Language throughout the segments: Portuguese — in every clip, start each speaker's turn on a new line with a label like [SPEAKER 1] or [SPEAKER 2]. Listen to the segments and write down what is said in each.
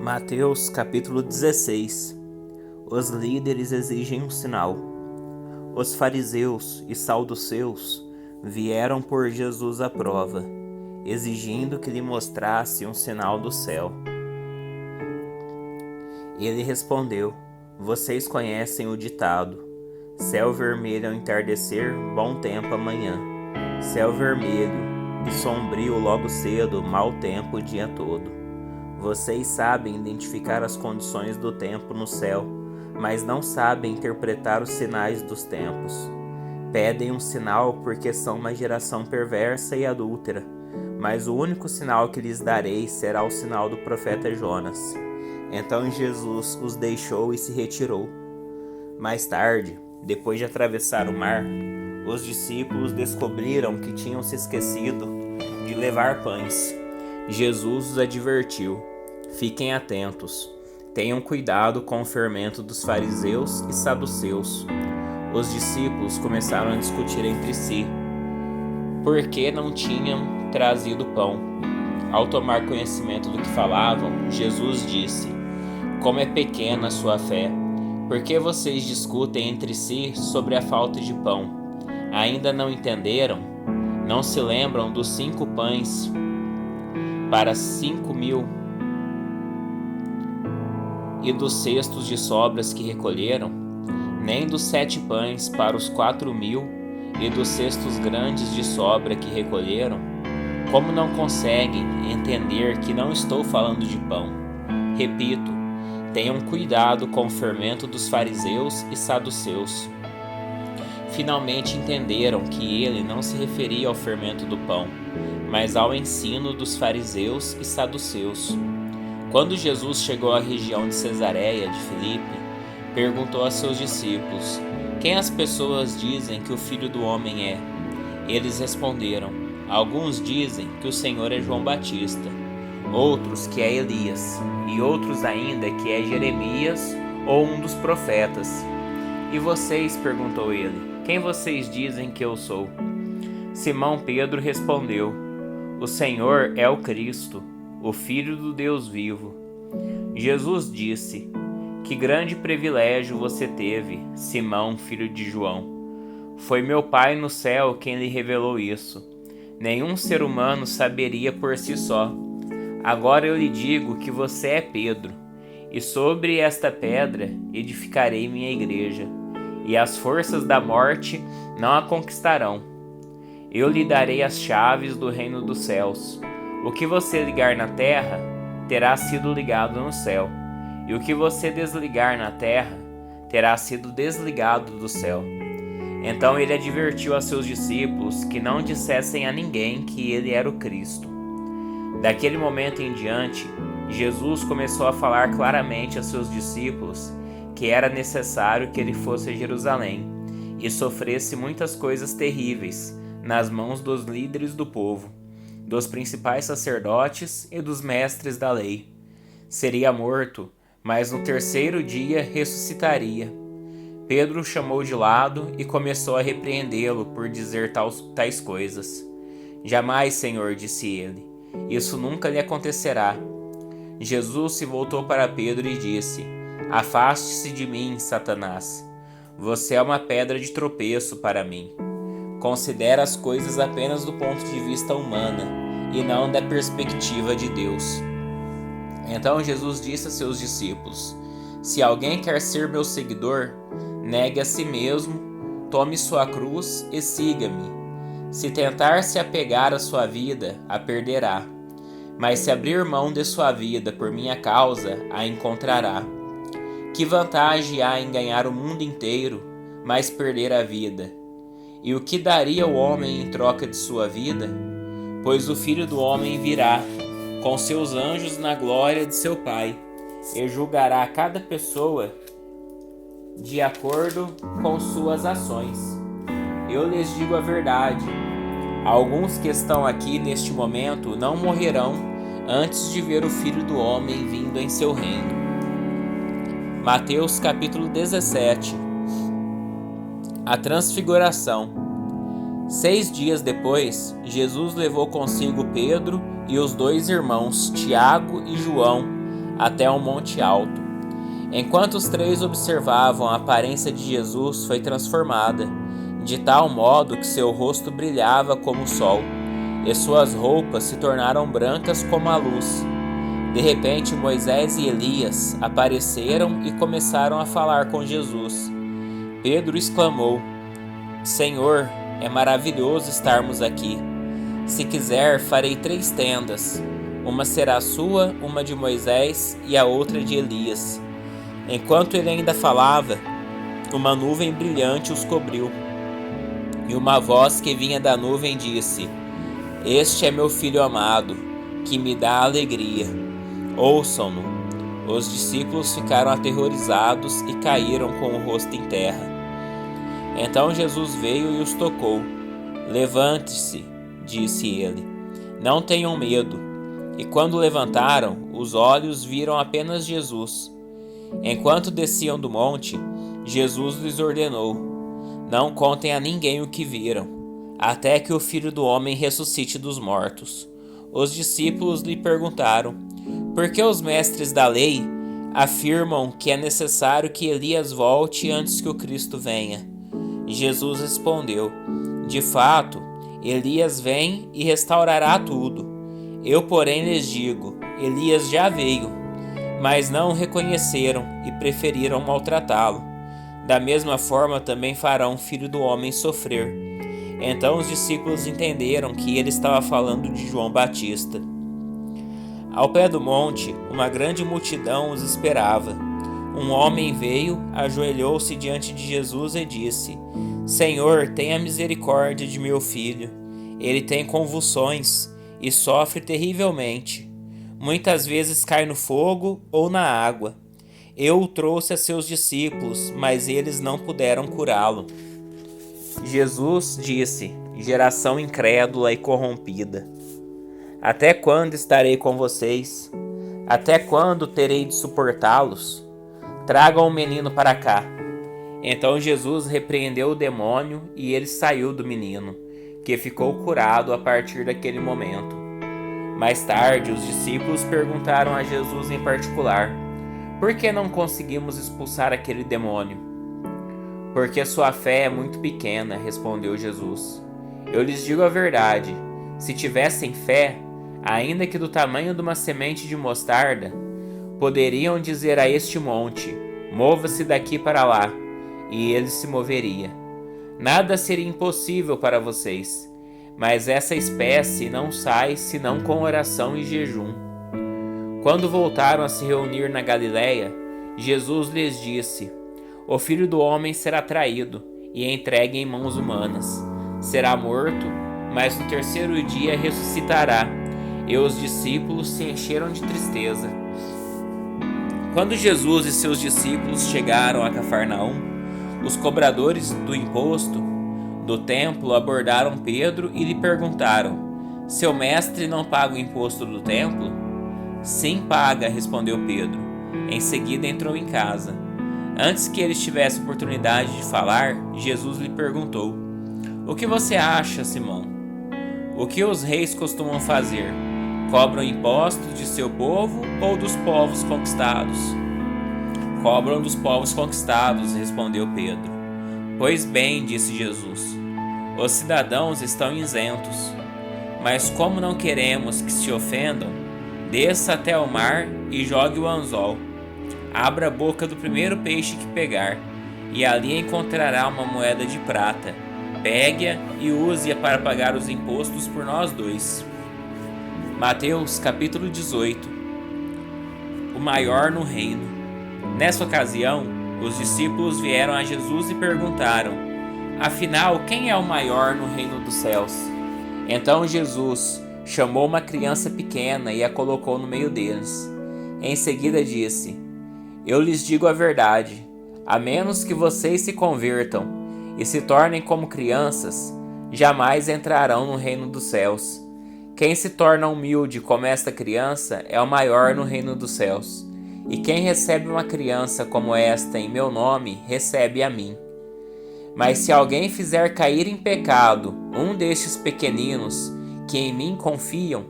[SPEAKER 1] Mateus capítulo 16. Os líderes exigem um sinal. Os fariseus e saduceus vieram por Jesus à prova, exigindo que lhe mostrasse um sinal do céu. Ele respondeu: Vocês conhecem o ditado: céu vermelho ao entardecer, bom tempo amanhã. Céu vermelho e sombrio logo cedo, mau tempo o dia todo. Vocês sabem identificar as condições do tempo no céu, mas não sabem interpretar os sinais dos tempos. Pedem um sinal porque são uma geração perversa e adúltera, mas o único sinal que lhes darei será o sinal do profeta Jonas. Então Jesus os deixou e se retirou. Mais tarde, depois de atravessar o mar, os discípulos descobriram que tinham se esquecido de levar pães. Jesus os advertiu: Fiquem atentos, tenham cuidado com o fermento dos fariseus e saduceus. Os discípulos começaram a discutir entre si por que não tinham trazido pão. Ao tomar conhecimento do que falavam, Jesus disse: Como é pequena a sua fé! Por que vocês discutem entre si sobre a falta de pão? Ainda não entenderam? Não se lembram dos 5 pães para 5.000 e dos cestos de sobras que recolheram? Nem dos 7 pães para os 4.000 e dos cestos grandes de sobra que recolheram? Como não conseguem entender que não estou falando de pão? Repito, tenham cuidado com o fermento dos fariseus e saduceus. Finalmente entenderam que ele não se referia ao fermento do pão, mas ao ensino dos fariseus e saduceus. Quando Jesus chegou à região de Cesareia de Filipe, perguntou a seus discípulos: Quem as pessoas dizem que o Filho do Homem é? Eles responderam: Alguns dizem que o Senhor é João Batista, outros que é Elias, e outros ainda que é Jeremias ou um dos profetas. E vocês? Perguntou ele: Quem vocês dizem que eu sou? Simão Pedro respondeu: O Senhor é o Cristo, o Filho do Deus vivo. Jesus disse: Que grande privilégio você teve, Simão, filho de João. Foi meu Pai no céu quem lhe revelou isso. Nenhum ser humano saberia por si só. Agora eu lhe digo que você é Pedro, e sobre esta pedra edificarei minha igreja, e as forças da morte não a conquistarão. Eu lhe darei as chaves do reino dos céus. O que você ligar na terra terá sido ligado no céu, e o que você desligar na terra terá sido desligado do céu. Então ele advertiu a seus discípulos que não dissessem a ninguém que ele era o Cristo. Daquele momento em diante, Jesus começou a falar claramente a seus discípulos que era necessário que ele fosse a Jerusalém e sofresse muitas coisas terríveis nas mãos dos líderes do povo, dos principais sacerdotes e dos mestres da lei. Seria morto, mas no 3º dia ressuscitaria. Pedro o chamou de lado e começou a repreendê-lo por dizer tais coisas. Jamais, Senhor, disse ele, isso nunca lhe acontecerá. Jesus se voltou para Pedro e disse: Afaste-se de mim, Satanás. Você é uma pedra de tropeço para mim. Considera as coisas apenas do ponto de vista humano e não da perspectiva de Deus. Então Jesus disse a seus discípulos: Se alguém quer ser meu seguidor, negue a si mesmo, tome sua cruz e siga-me. Se tentar se apegar à sua vida, a perderá. Mas se abrir mão de sua vida por minha causa, a encontrará. Que vantagem há em ganhar o mundo inteiro, mas perder a vida? E o que daria o homem em troca de sua vida? Pois o Filho do Homem virá, com seus anjos na glória de seu Pai, e julgará cada pessoa de acordo com suas ações. Eu lhes digo a verdade: alguns que estão aqui neste momento não morrerão antes de ver o Filho do Homem vindo em seu reino. Mateus capítulo 17. A Transfiguração. 6 dias depois, Jesus levou consigo Pedro e os 2 irmãos, Tiago e João, até um monte alto. Enquanto os três observavam, a aparência de Jesus foi transformada, de tal modo que seu rosto brilhava como o sol, e suas roupas se tornaram brancas como a luz. De repente, Moisés e Elias apareceram e começaram a falar com Jesus. Pedro exclamou: Senhor, é maravilhoso estarmos aqui. Se quiser, farei 3 tendas. Uma será sua, uma de Moisés e a outra de Elias. Enquanto ele ainda falava, uma nuvem brilhante os cobriu. E uma voz que vinha da nuvem disse: Este é meu filho amado, que me dá alegria. Ouçam-no. Os discípulos ficaram aterrorizados e caíram com o rosto em terra. Então Jesus veio e os tocou. Levante-se, disse ele. Não tenham medo. E quando levantaram, os olhos viram apenas Jesus. Enquanto desciam do monte, Jesus lhes ordenou: Não contem a ninguém o que viram, até que o Filho do Homem ressuscite dos mortos. Os discípulos lhe perguntaram: Por que os mestres da lei afirmam que é necessário que Elias volte antes que o Cristo venha? Jesus respondeu: De fato, Elias vem e restaurará tudo. Eu, porém, lhes digo: Elias já veio, mas não o reconheceram e preferiram maltratá-lo. Da mesma forma também farão o Filho do Homem sofrer. Então os discípulos entenderam que ele estava falando de João Batista. Ao pé do monte, uma grande multidão os esperava. Um homem veio, ajoelhou-se diante de Jesus e disse: Senhor, tenha misericórdia de meu filho. Ele tem convulsões e sofre terrivelmente. Muitas vezes cai no fogo ou na água. Eu o trouxe a seus discípulos, mas eles não puderam curá-lo. Jesus disse: Geração incrédula e corrompida. Até quando estarei com vocês? Até quando terei de suportá-los? Tragam o menino para cá. Então Jesus repreendeu o demônio e ele saiu do menino, que ficou curado a partir daquele momento. Mais tarde, os discípulos perguntaram a Jesus em particular: Por que não conseguimos expulsar aquele demônio? Porque sua fé é muito pequena, respondeu Jesus. Eu lhes digo a verdade: se tivessem fé, ainda que do tamanho de uma semente de mostarda, poderiam dizer a este monte: Mova-se daqui para lá, e ele se moveria. Nada seria impossível para vocês. Mas essa espécie não sai senão com oração e jejum. Quando voltaram a se reunir na Galiléia, Jesus lhes disse: O Filho do Homem será traído e entregue em mãos humanas. Será morto, mas no terceiro dia ressuscitará. E os discípulos se encheram de tristeza. Quando Jesus e seus discípulos chegaram a Cafarnaum, os cobradores do imposto do templo abordaram Pedro e lhe perguntaram: Seu mestre não paga o imposto do templo? Sim, paga, respondeu Pedro. Em seguida entrou em casa. Antes que ele tivesse oportunidade de falar, Jesus lhe perguntou: O que você acha, Simão? O que os reis costumam fazer? Cobram impostos de seu povo ou dos povos conquistados? Cobram dos povos conquistados, respondeu Pedro. Pois bem, disse Jesus, os cidadãos estão isentos. Mas como não queremos que se ofendam, desça até o mar e jogue o anzol. Abra a boca do primeiro peixe que pegar, e ali encontrará uma moeda de prata. Pegue-a e use-a para pagar os impostos por nós dois. Mateus capítulo 18. O maior no reino. Nessa ocasião, os discípulos vieram a Jesus e perguntaram: Afinal, quem é o maior no reino dos céus? Então Jesus chamou uma criança pequena e a colocou no meio deles. Em seguida disse: Eu lhes digo a verdade, a menos que vocês se convertam e se tornem como crianças, jamais entrarão no reino dos céus. Quem se torna humilde como esta criança é o maior no reino dos céus. E quem recebe uma criança como esta em meu nome, recebe a mim. Mas se alguém fizer cair em pecado um destes pequeninos que em mim confiam,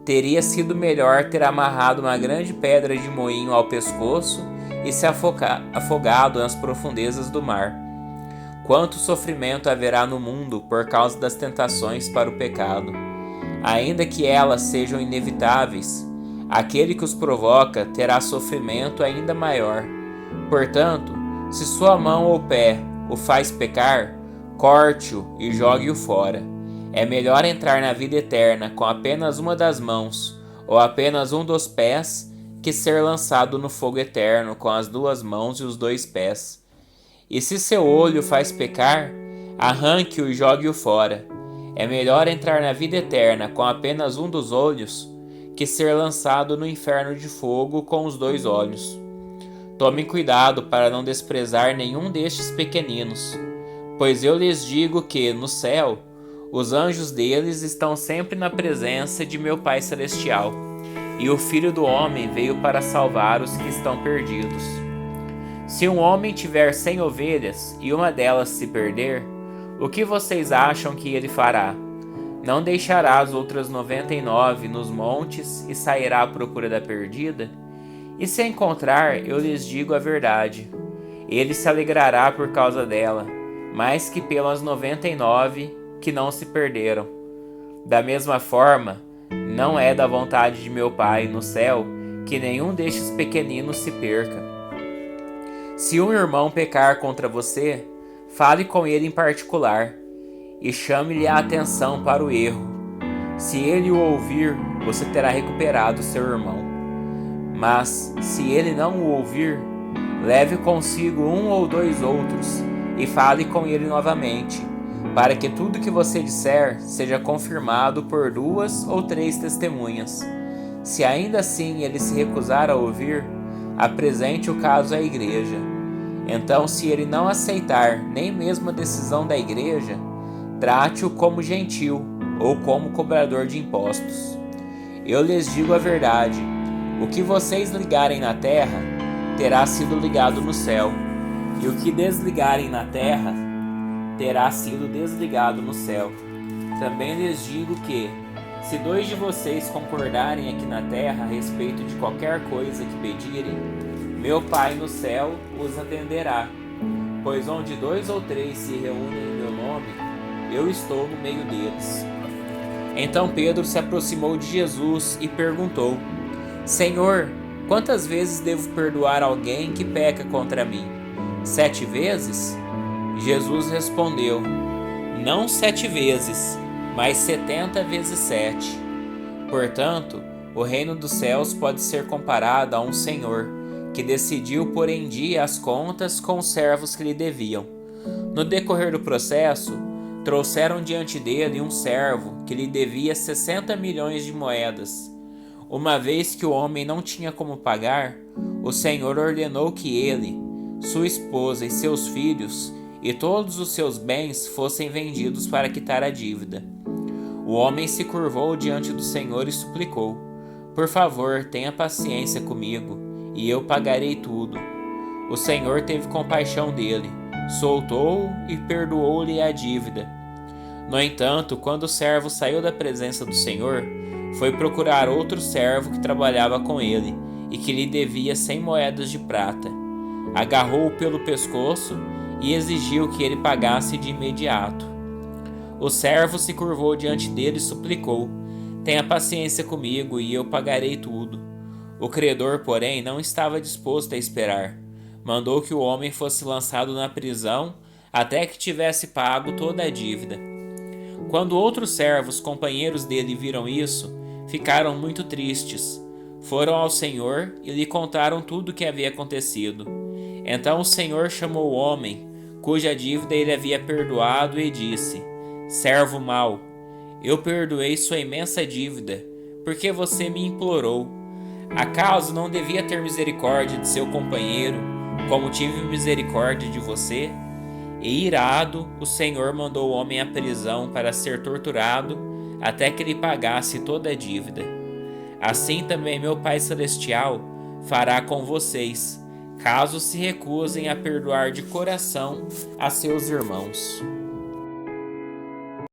[SPEAKER 1] Teria sido melhor ter amarrado uma grande pedra de moinho ao pescoço e se afogado nas profundezas do mar. Quanto sofrimento haverá no mundo por causa das tentações para o pecado! Ainda que elas sejam inevitáveis, aquele que os provoca terá sofrimento ainda maior. Portanto, se sua mão ou pé o faz pecar, corte-o e jogue-o fora. É melhor entrar na vida eterna com apenas uma das mãos ou apenas um dos pés que ser lançado no fogo eterno com as 2 mãos e os 2 pés. E se seu olho faz pecar, arranque-o e jogue-o fora. É melhor entrar na vida eterna com apenas um dos olhos que ser lançado no inferno de fogo com os 2 olhos. Tomem cuidado para não desprezar nenhum destes pequeninos, pois eu lhes digo que, no céu, os anjos deles estão sempre na presença de meu Pai Celestial, e o Filho do Homem veio para salvar os que estão perdidos. Se um homem tiver 100 ovelhas e uma delas se perder, o que vocês acham que ele fará? Não deixará as outras 99 nos montes e sairá à procura da perdida? E se a encontrar, eu lhes digo a verdade. Ele se alegrará por causa dela, mais que pelas 99 que não se perderam. Da mesma forma, não é da vontade de meu Pai no céu que nenhum destes pequeninos se perca. Se um irmão pecar contra você, fale com ele em particular e chame-lhe a atenção para o erro. Se ele o ouvir, você terá recuperado seu irmão. Mas, se ele não o ouvir, leve consigo 1 ou 2 outros e fale com ele novamente, para que tudo que você disser seja confirmado por 2 ou 3 testemunhas. Se ainda assim ele se recusar a ouvir, apresente o caso à igreja. Então, se ele não aceitar nem mesmo a decisão da igreja, trate-o como gentil ou como cobrador de impostos. Eu lhes digo a verdade: o que vocês ligarem na terra terá sido ligado no céu, e o que desligarem na terra terá sido desligado no céu. Também lhes digo que, se 2 de vocês concordarem aqui na terra a respeito de qualquer coisa que pedirem, meu Pai no céu os atenderá. Pois onde 2 ou 3 se reúnem em meu nome, eu estou no meio deles. Então Pedro se aproximou de Jesus e perguntou: Senhor, quantas vezes devo perdoar alguém que peca contra mim? 7 vezes? Jesus respondeu: Não 7 vezes, mas 70 vezes 7. Portanto, o reino dos céus pode ser comparado a um senhor que decidiu pôr em dia as contas com os servos que lhe deviam. No decorrer do processo, trouxeram diante dele um servo que lhe devia 60 milhões de moedas. Uma vez que o homem não tinha como pagar, o Senhor ordenou que ele, sua esposa e seus filhos e todos os seus bens fossem vendidos para quitar a dívida. O homem se curvou diante do Senhor e suplicou: Por favor, tenha paciência comigo, e eu pagarei tudo. O Senhor teve compaixão dele, soltou-o e perdoou-lhe a dívida. No entanto, quando o servo saiu da presença do Senhor, foi procurar outro servo que trabalhava com ele e que lhe devia 100 moedas de prata. Agarrou-o pelo pescoço e exigiu que ele pagasse de imediato. O servo se curvou diante dele e suplicou: Tenha paciência comigo e eu pagarei tudo. O credor, porém, não estava disposto a esperar. Mandou que o homem fosse lançado na prisão até que tivesse pago toda a dívida. Quando outros servos, companheiros dele, viram isso, ficaram muito tristes. Foram ao Senhor e lhe contaram tudo o que havia acontecido. Então o Senhor chamou o homem, cuja dívida ele havia perdoado, e disse: Servo mau, eu perdoei sua imensa dívida, porque você me implorou. Acaso não devia ter misericórdia de seu companheiro, como tive misericórdia de você? E irado, o Senhor mandou o homem à prisão para ser torturado até que ele pagasse toda a dívida. Assim também meu Pai Celestial fará com vocês, caso se recusem a perdoar de coração a seus irmãos.